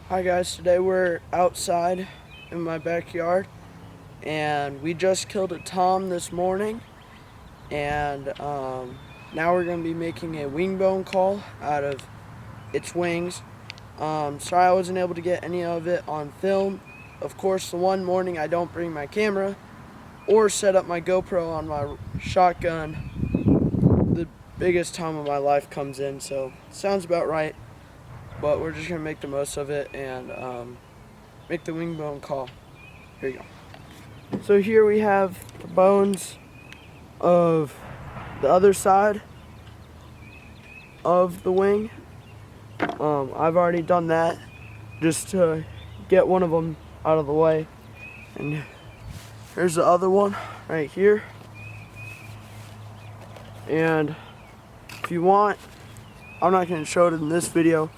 Hi guys, today we're outside in my backyard and we just killed a tom this morning, and now we're going to be making a wing bone call out of its wings. Sorry I wasn't able to get any of it on film. Of course, the one morning I don't bring my camera or set up my GoPro on my shotgun, the biggest time of my life comes in, so sounds about right. But we're just going to make the most of it and make the wing bone call. Here you go. So here we have the bones of the other side of the wing. I've already done that just to get one of them out of the way. And here's the other one right here. And if you want, I'm not going to show it in this video,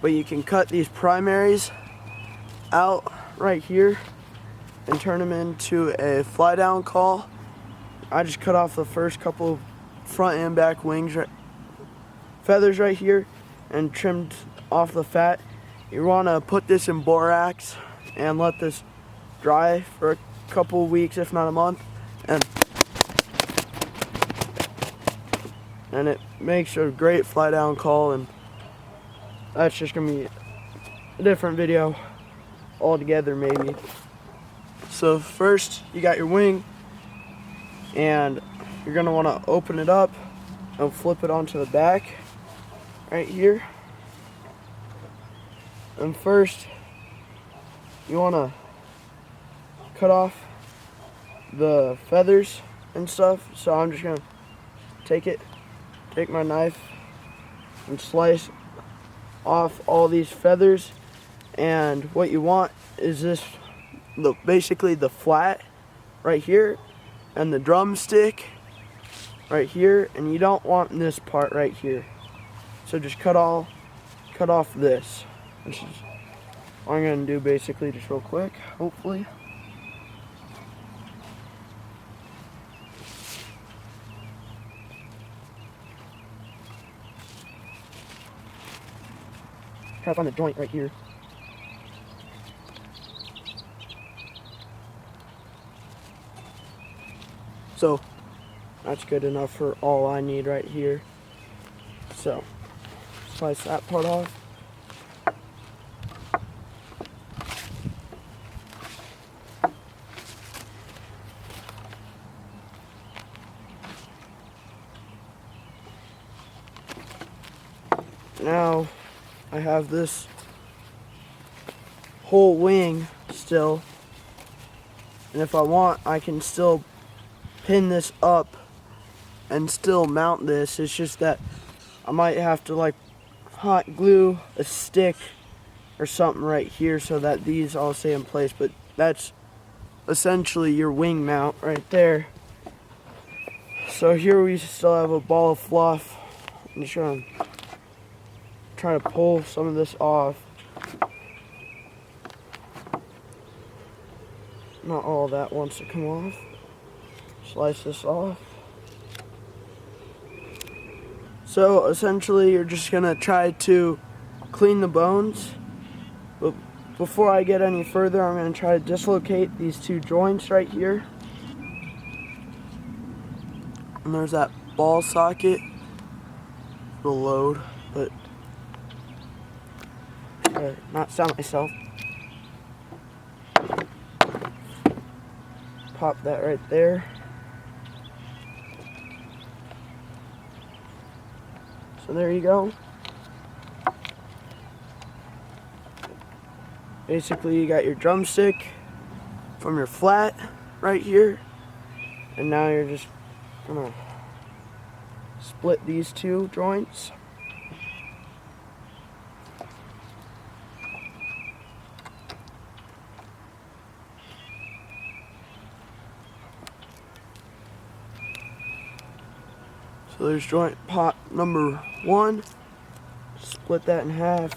but you can cut these primaries out right here and turn them into a fly down call. I just cut off the first couple of front and back wings, feathers right here, and trimmed off the fat. You want to put this in borax and let this dry for a couple of weeks, if not a month, and it makes a great fly down call. And that's just gonna be a different video altogether, maybe. So first you got your wing, and you're gonna want to open it up and flip it onto the back right here. And first you want to cut off the feathers and stuff. So I'm just gonna take my knife and slice off all these feathers. And what you want is this, basically the flat right here and the drumstick right here, and you don't want this part right here. So just cut off this, which is what I'm gonna do basically, just real quick, hopefully. Try to find the joint right here. So that's good enough for all I need right here. So slice that part off. Now I have this whole wing still, and if I want, I can still pin this up and still mount this. It's just that I might have to like hot glue a stick or something right here so that these all stay in place. But that's essentially your wing mount right there. So here we still have a ball of fluff. I'm just gonna try to pull some of this off. Not all of that wants to come off. Slice this off. So essentially you're just gonna try to clean the bones. But before I get any further, I'm gonna try to dislocate these two joints right here. And there's that ball socket. The load, but not sound myself. Pop that right there. So there you go. Basically you got your drumstick from your flat right here, and now you're just gonna split these two joints. So there's joint pot number 1. Split that in half.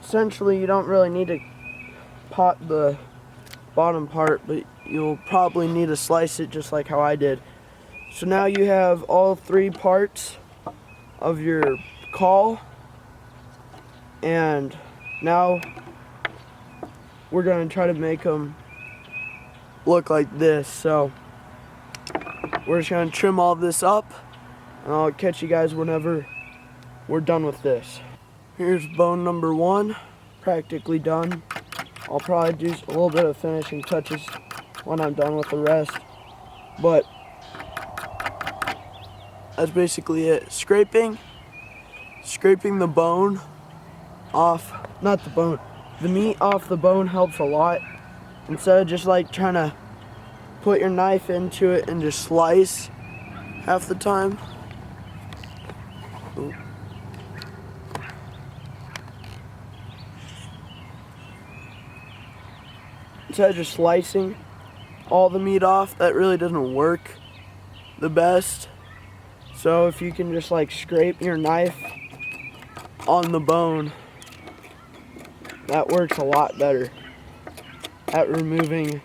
Essentially, you don't really need to pot the bottom part, but you'll probably need to slice it just like how I did. So now you have all 3 parts of your caul, and now we're going to try to make them look like this. So we're just going to trim all this up, and I'll catch you guys whenever we're done with this. Here's bone number 1, practically done. I'll probably do a little bit of finishing touches when I'm done with the rest, but that's basically it. Scraping the bone off, not the bone, the meat off the bone helps a lot. Instead of just like trying to put your knife into it and just slice half the time. Ooh. Instead of just slicing all the meat off, that really doesn't work the best. So if you can just like scrape your knife on the bone, that works a lot better at removing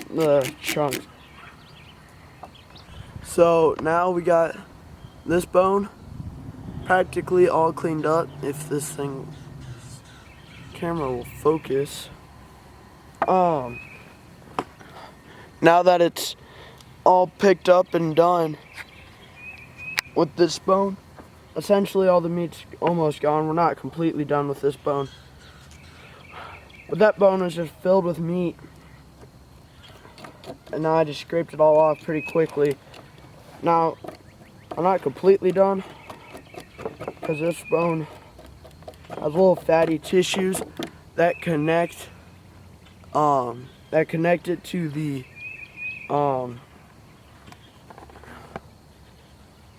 the chunks. So now we got this bone practically all cleaned up. If this camera will focus. Now that it's all picked up and done with this bone, essentially all the meat's almost gone. We're not completely done with this bone, but that bone was just filled with meat, and now I just scraped it all off pretty quickly. Now I'm not completely done because this bone has little fatty tissues that connect it to the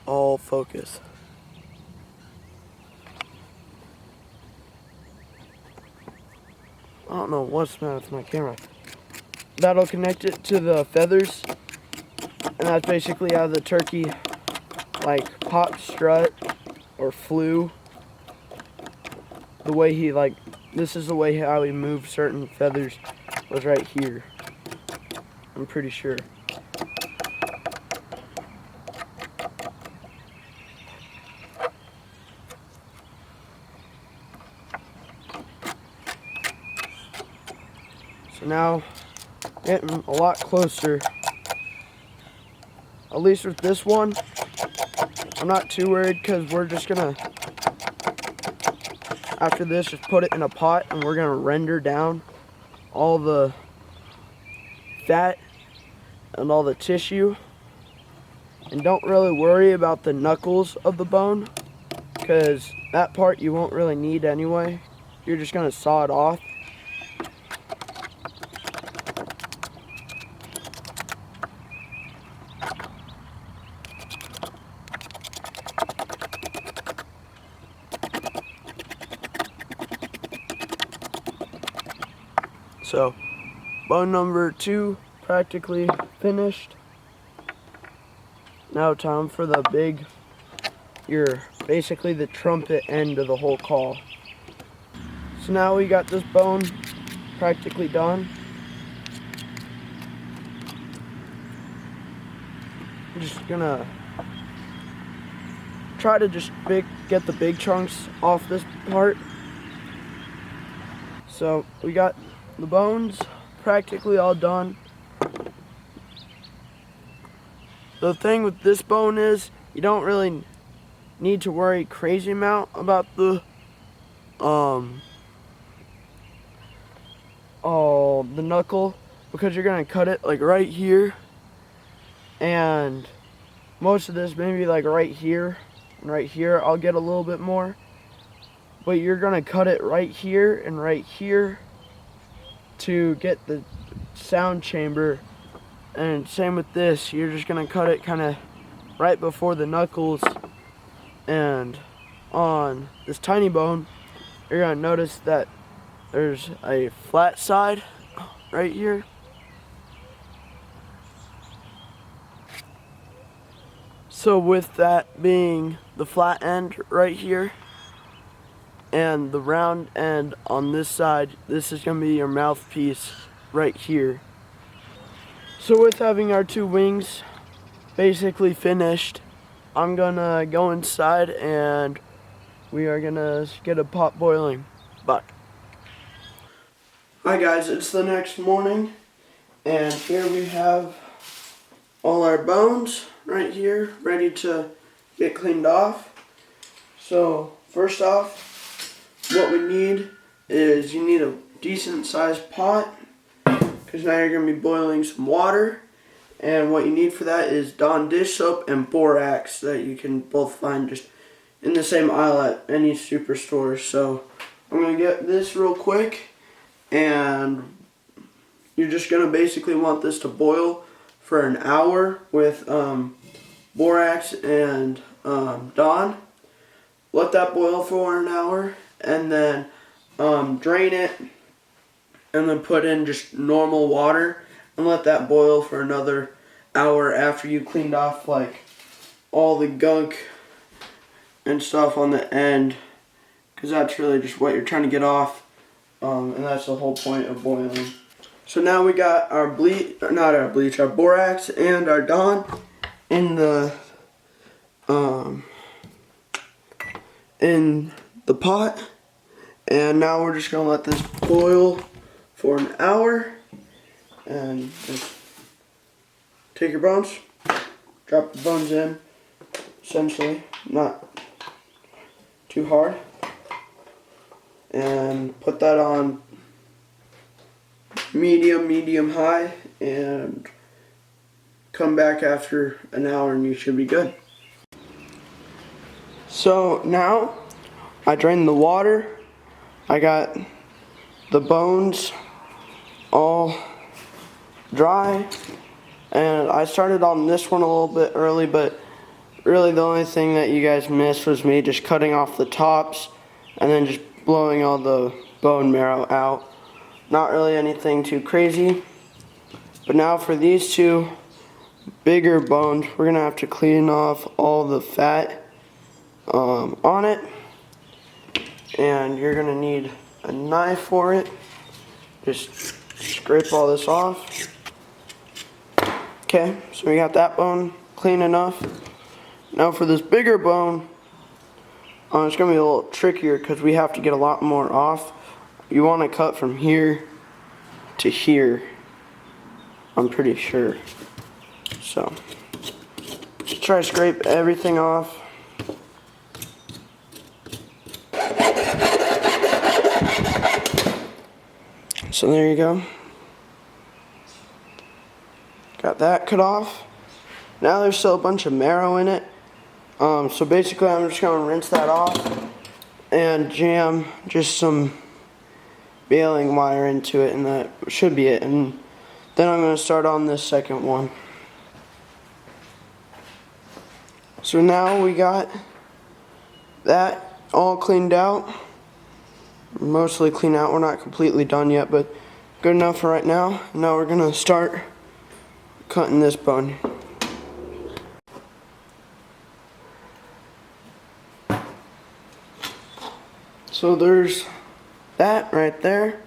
all focus. I don't know what's the matter with my camera. That'll connect it to the feathers, and that's basically how the turkey like pop strut or flew. The way he this is the way how he moved certain feathers was right here. I'm pretty sure. So now, getting a lot closer. At least with this one, I'm not too worried because we're just gonna, after this, just put it in a pot and we're gonna render down all the fat and all the tissue. And don't really worry about the knuckles of the bone because that part you won't really need anyway. You're just gonna saw it off. So, bone number 2 practically finished. Now time for the basically the trumpet end of the whole caul. So now we got this bone practically done. I'm just gonna try to just get the big chunks off this part. So we got the bones practically all done. The thing with this bone is you don't really need to worry crazy amount about the knuckle, because you're gonna cut it like right here, and most of this maybe like right here and right here I'll get a little bit more, but you're gonna cut it right here and right here to get the sound chamber. And same with this, you're just gonna cut it kind of right before the knuckles. And on this tiny bone, you're gonna notice that there's a flat side right here. So with that being the flat end right here and the round end on this side, this is gonna be your mouthpiece right here. So with having our 2 wings basically finished, I'm gonna go inside and we are gonna get a pot boiling. Bye. Hi guys, it's the next morning and here we have all our bones right here ready to get cleaned off. So first off, what we need is you need a decent sized pot because now you're going to be boiling some water, and what you need for that is Dawn dish soap and borax that you can both find just in the same aisle at any superstore. So I'm going to get this real quick, and you're just going to basically want this to boil for an hour with borax and Dawn. Let that boil for an hour and then drain it and then put in just normal water and let that boil for another hour after you cleaned off like all the gunk and stuff on the end, because that's really just what you're trying to get off, and that's the whole point of boiling. So now we got our our borax and our Dawn in the pot, and now we're just gonna let this boil for an hour. And just take your bones, drop the bones in, essentially, not too hard, and put that on medium high, and come back after an hour and you should be good. So now I drained the water, I got the bones all dry, and I started on this one a little bit early, but really the only thing that you guys missed was me just cutting off the tops and then just blowing all the bone marrow out. Not really anything too crazy. But now for these 2 bigger bones, we're gonna have to clean off all the fat on it, and you're gonna need a knife for it. Just scrape all this off. Okay, so we got that bone clean enough. Now for this bigger bone, it's gonna be a little trickier because we have to get a lot more off. You want to cut from here to here, I'm pretty sure. So just try to scrape everything off. So there you go. Got that cut off. Now there's still a bunch of marrow in it. So basically I'm just going to rinse that off and jam just some baling wire into it, and that should be it. And then I'm going to start on this second one. So now we got that all cleaned out. Mostly clean out. We're not completely done yet, but good enough for right now. Now we're going to start cutting this bone. So there's that right there.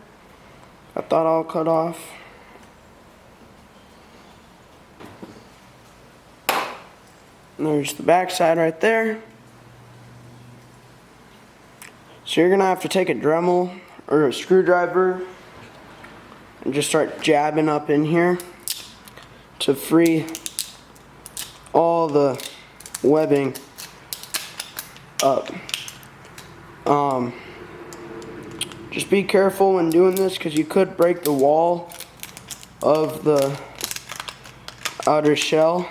Got that all cut off. And there's the back side right there. So you're gonna have to take a Dremel or a screwdriver and just start jabbing up in here to free all the webbing up. Just be careful when doing this because you could break the wall of the outer shell.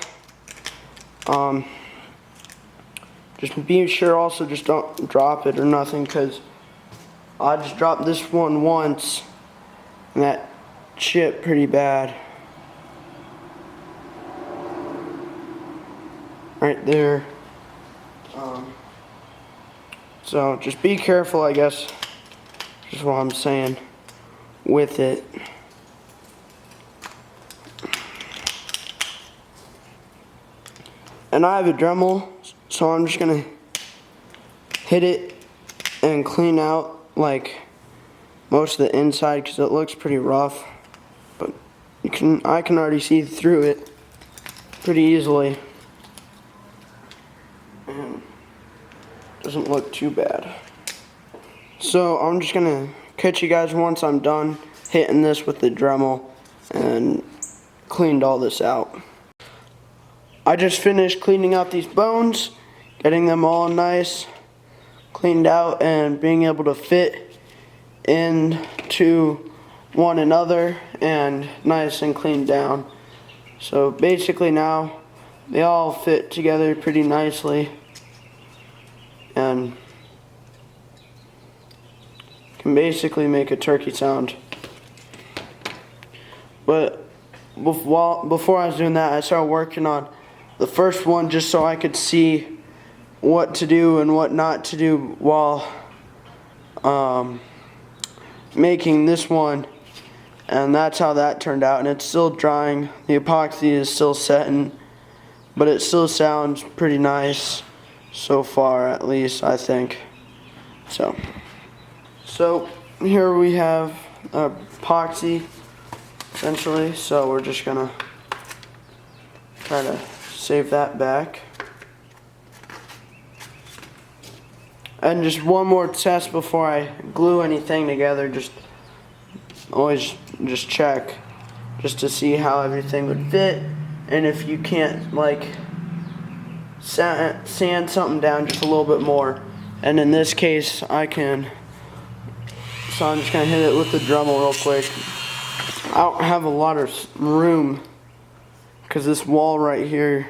Just be sure also just don't drop it or nothing, because I just dropped this one once and that chipped pretty bad. Right there. So just be careful, I guess, is what I'm saying with it. And I have a Dremel, so I'm just gonna hit it and clean out like most of the inside because it looks pretty rough. I can already see through it pretty easily. And doesn't look too bad. So I'm just gonna catch you guys once I'm done hitting this with the Dremel and cleaned all this out. I just finished cleaning out these bones, getting them all nice cleaned out and being able to fit into one another and nice and cleaned down. So basically now they all fit together pretty nicely and can basically make a turkey sound. But before I was doing that, I started working on the first one just so I could see what to do and what not to do while making this one, and that's how that turned out. And it's still drying. The epoxy is still setting, but it still sounds pretty nice so far, at least I think. So here we have epoxy essentially, so we're just gonna try to save that back. And just one more test before I glue anything together, just always just check just to see how everything would fit, and if you can't like sand something down just a little bit more. And in this case I can, so I'm just gonna hit it with the Dremel real quick. I don't have a lot of room because this wall right here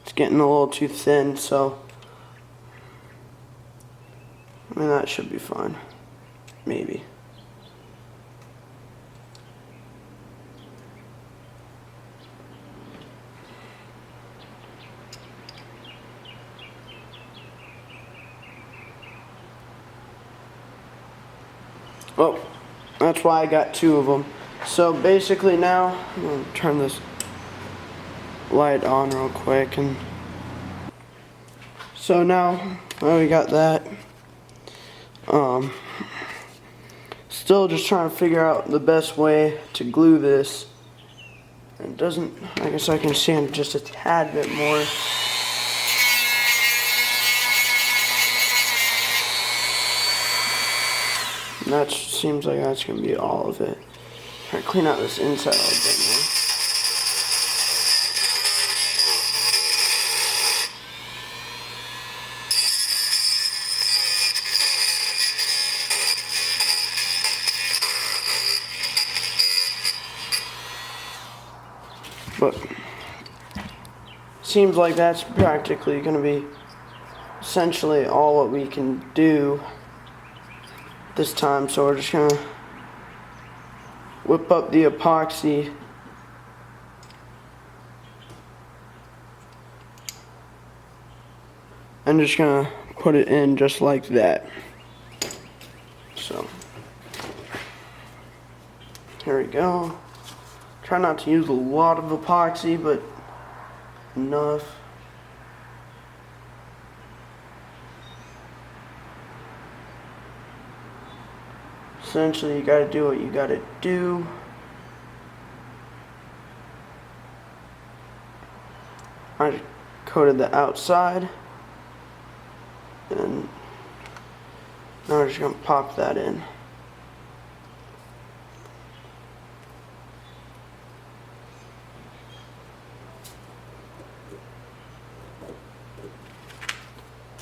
is getting a little too thin, so I mean, that should be fine. Maybe. Well, that's why I got two of them. So basically now, I'm going to turn this light on real quick. And so now we got that. Still just trying to figure out the best way to glue this. It doesn't, I guess I can sand just a tad bit more. And that seems like that's going to be all of it. Try to clean out this inside a little bit more. But seems like that's practically going to be essentially all what we can do this time. So we're just going to whip up the epoxy and just going to put it in just like that. So here we go. Try not to use a lot of epoxy, but enough. Essentially, you gotta do what you gotta do. I coated the outside, and now we're just gonna pop that in.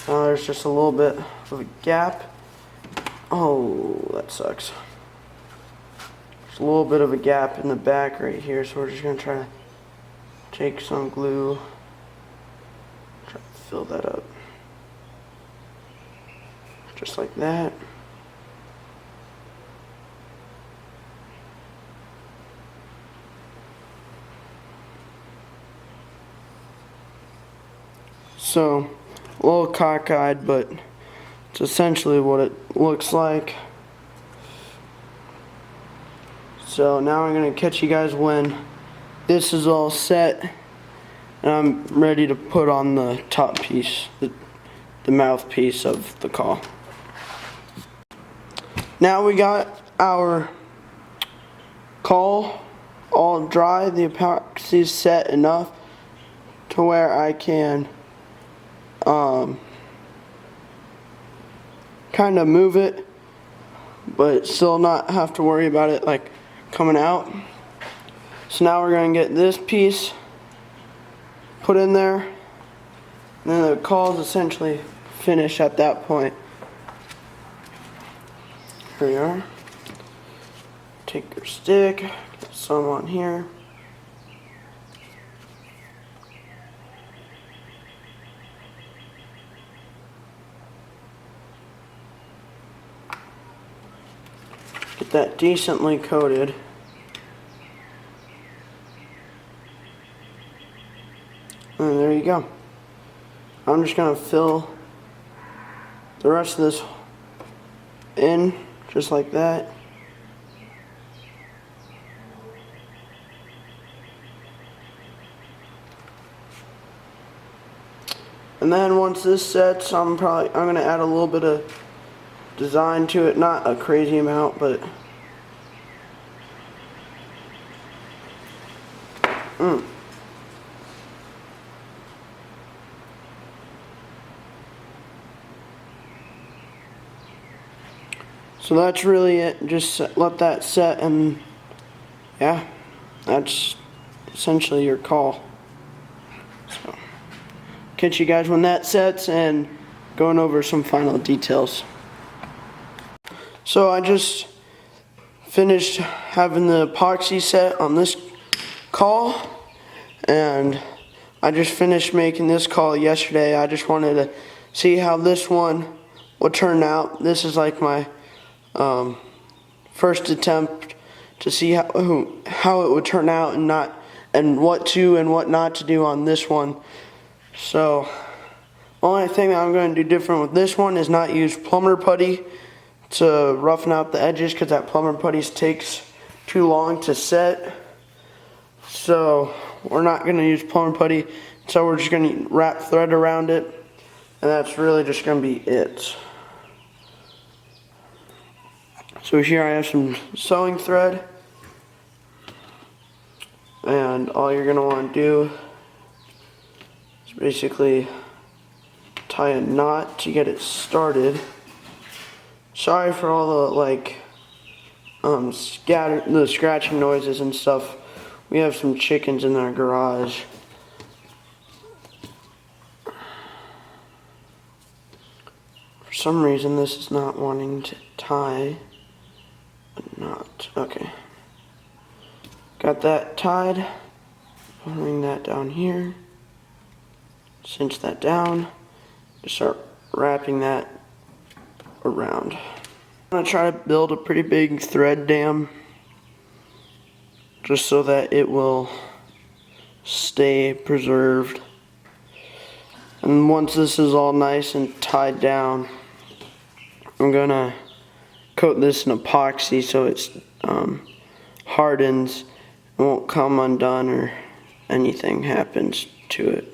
Now there's just a little bit of a gap. Oh, that sucks. There's a little bit of a gap in the back right here, so we're just going to try to take some glue, try to fill that up. Just like that. So, a little cockeyed, but it's essentially what it looks like. So now I'm going to catch you guys when this is all set and I'm ready to put on the top piece, the mouthpiece of the call. Now we got our call all dry. The epoxy is set enough to where I can kind of move it, but still not have to worry about it like coming out. So now we're going to get this piece put in there, and then the caul is essentially finished at that point. Here we are. Take your stick, get some on here. Get that decently coated. And there you go. I'm just going to fill the rest of this in just like that. And then once this sets, I'm going to add a little bit of design to it, not a crazy amount, but So that's really it. Just let that set, and yeah, that's essentially your caul. So catch you guys when that sets and going over some final details. So I just finished having the epoxy set on this caul, and I just finished making this caul yesterday. I just wanted to see how this one would turn out. This is like my first attempt to see how it would turn out, and what to and what not to do on this one. So only thing that I'm going to do different with this one is not use plumber putty to roughen out the edges, because that plumber putty takes too long to set. So we're not going to use plumber putty, so we're just going to wrap thread around it, and that's really just going to be it. So here I have some sewing thread, and all you're going to want to do is basically tie a knot to get it started. Sorry for all the scratching noises and stuff. We have some chickens in our garage. For some reason this is not wanting to tie. Not okay. Got that tied. Putting that down here. Cinch that down. Just start wrapping that around. I'm gonna try to build a pretty big thread dam, just so that it will stay preserved. And once this is all nice and tied down, I'm gonna coat this in epoxy so it's hardens and won't come undone or anything happens to it.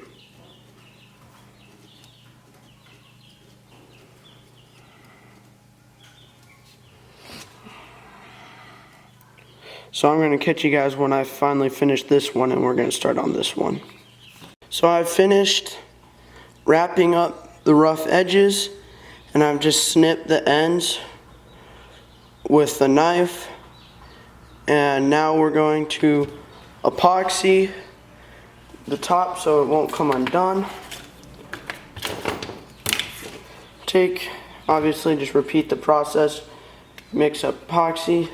So I'm going to catch you guys when I finally finish this one, and we're going to start on this one. So I've finished wrapping up the rough edges, and I've just snipped the ends with the knife, and now we're going to epoxy the top so it won't come undone. Obviously just repeat the process, mix up epoxy.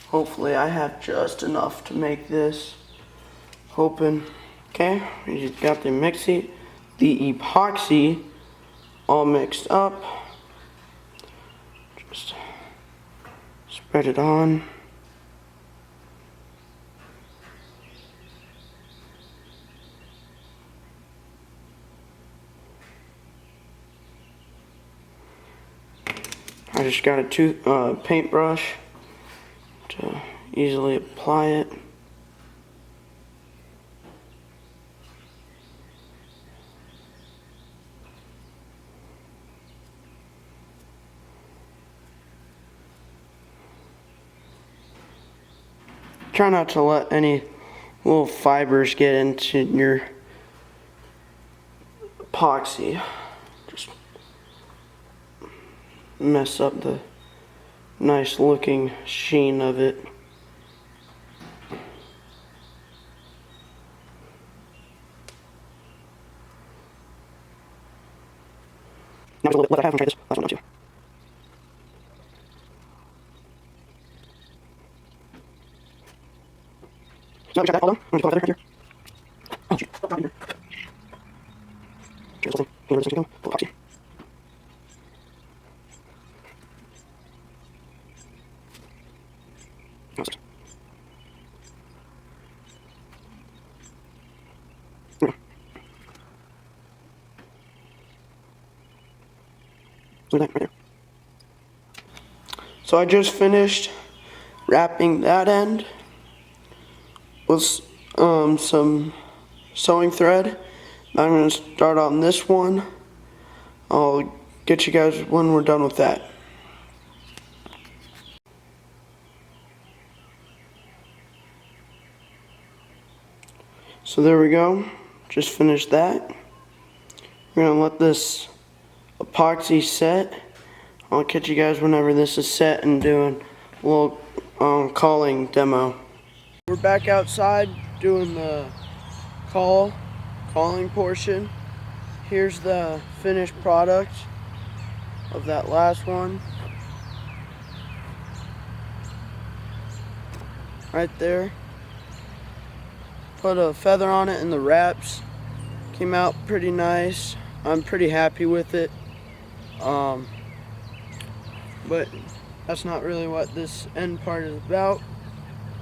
Hopefully I have just enough to make this. Hoping. Okay, we just got the epoxy all mixed up. Just spread it on. I just got a paintbrush to easily apply it. try not to let any little fibers get into your epoxy. Just mess up the nice looking sheen of it. Now just a little bit, let I have them try this last one now too. So now we got that all done. I'm going to put it right here. Oh, shoot. Stop here. Here's the thing. Here's the thing. Pull epoxy. There we go. Look at that right there. So I just finished wrapping that end with some sewing thread. Now I'm going to start on this one. I'll get you guys when we're done with that. So there we go. Just finished that. We're going to let this epoxy set. I'll catch you guys whenever this is set and doing a little calling demo. We're back outside doing the calling portion. Here's the finished product of that last one. Right there. Put a feather on it and the wraps. Came out pretty nice. I'm pretty happy with it. But that's not really what this end part is about.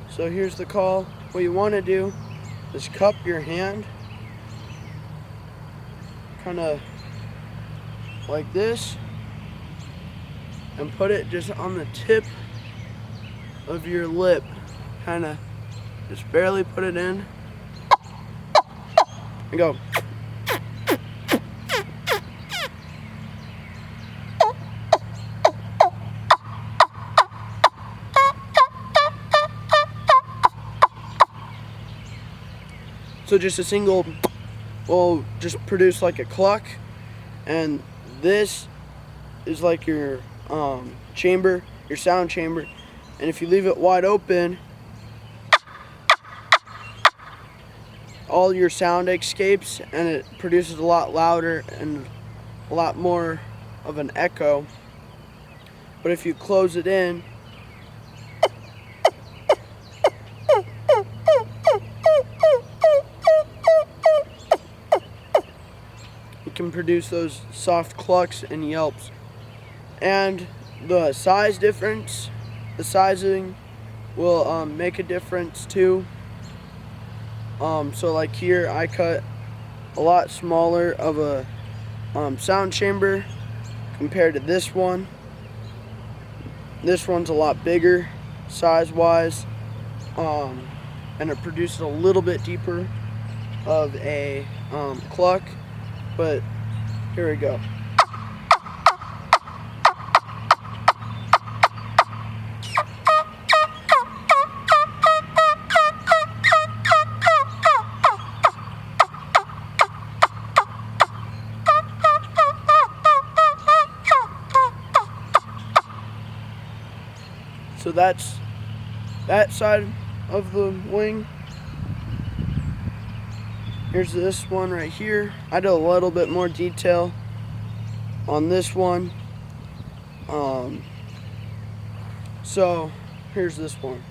So here's the call. What you want to do is cup your hand kind of like this and put it just on the tip of your lip. Kind of just barely put it in and go. So just a single will just produce like a cluck, and this is like your chamber, your sound chamber, and if you leave it wide open, all your sound escapes and it produces a lot louder and a lot more of an echo. But if you close it in, can produce those soft clucks and yelps. And the size difference, the sizing will make a difference too. So like here I cut a lot smaller of a sound chamber compared to this one. This one's a lot bigger size wise, and it produces a little bit deeper of a cluck. But here we go. So that's that side of the wing. Here's this one right here. I did a little bit more detail on this one. So here's this one.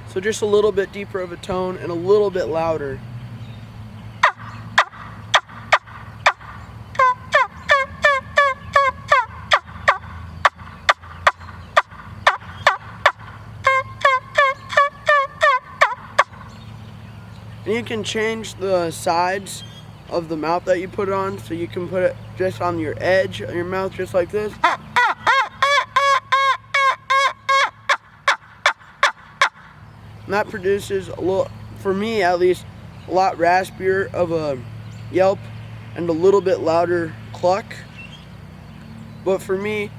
So just a little bit deeper of a tone and a little bit louder. And you can change the sides of the mouth that you put it on, so you can put it just on your edge of your mouth, just like this. And that produces a little, for me at least, a lot raspier of a yelp and a little bit louder cluck. But for me,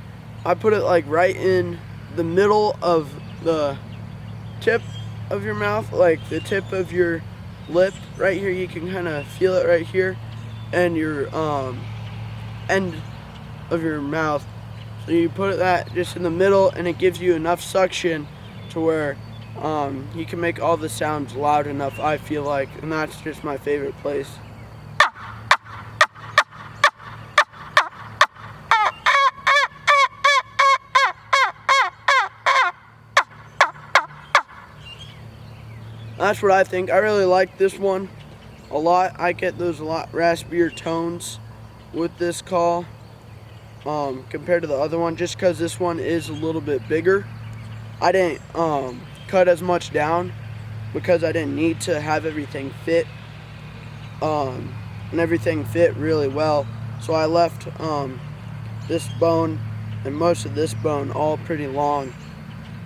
I put it like right in the middle of the tip of your mouth, like the tip of your lip right here. You can kind of feel it right here, and your end of your mouth. So you put that just in the middle, and it gives you enough suction to where you can make all the sounds loud enough, I feel like, and that's just my favorite place. That's what I think. I really like this one a lot. I get those a lot raspier tones with this call compared to the other one, just because this one is a little bit bigger. I didn't cut as much down because I didn't need to have everything fit, and everything fit really well. So I left this bone and most of this bone all pretty long,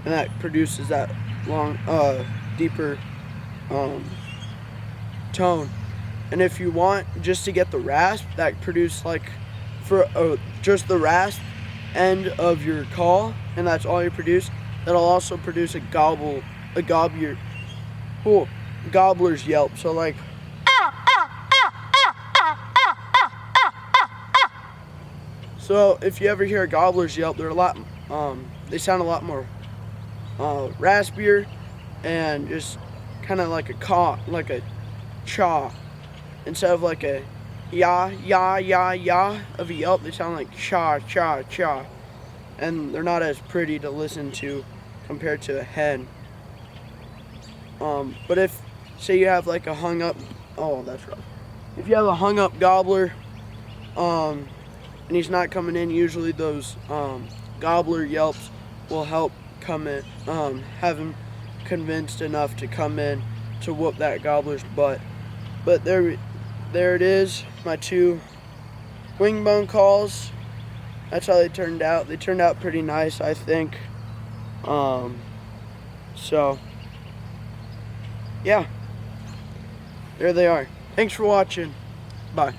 and that produces that long, deeper tone. And if you want just to get the rasp that produce, like for just the rasp end of your call, and that's all you produce, that'll also produce a gobbler's yelp. So like, so if you ever hear a gobbler's yelp, they're a lot they sound a lot more raspier and just kind of like a caw, like a chaw, instead of like a ya ya ya ya of a yelp. They sound like cha cha cha, and they're not as pretty to listen to compared to a hen. But if, say you have like a hung up, oh that's rough. If you have a hung up gobbler, and he's not coming in, usually those gobbler yelps will help come in, have him convinced enough to come in to whoop that gobbler's butt. But there it is, my two wing bone calls. That's how they turned out. They turned out pretty nice, I think. So yeah, there they are. Thanks for watching. Bye.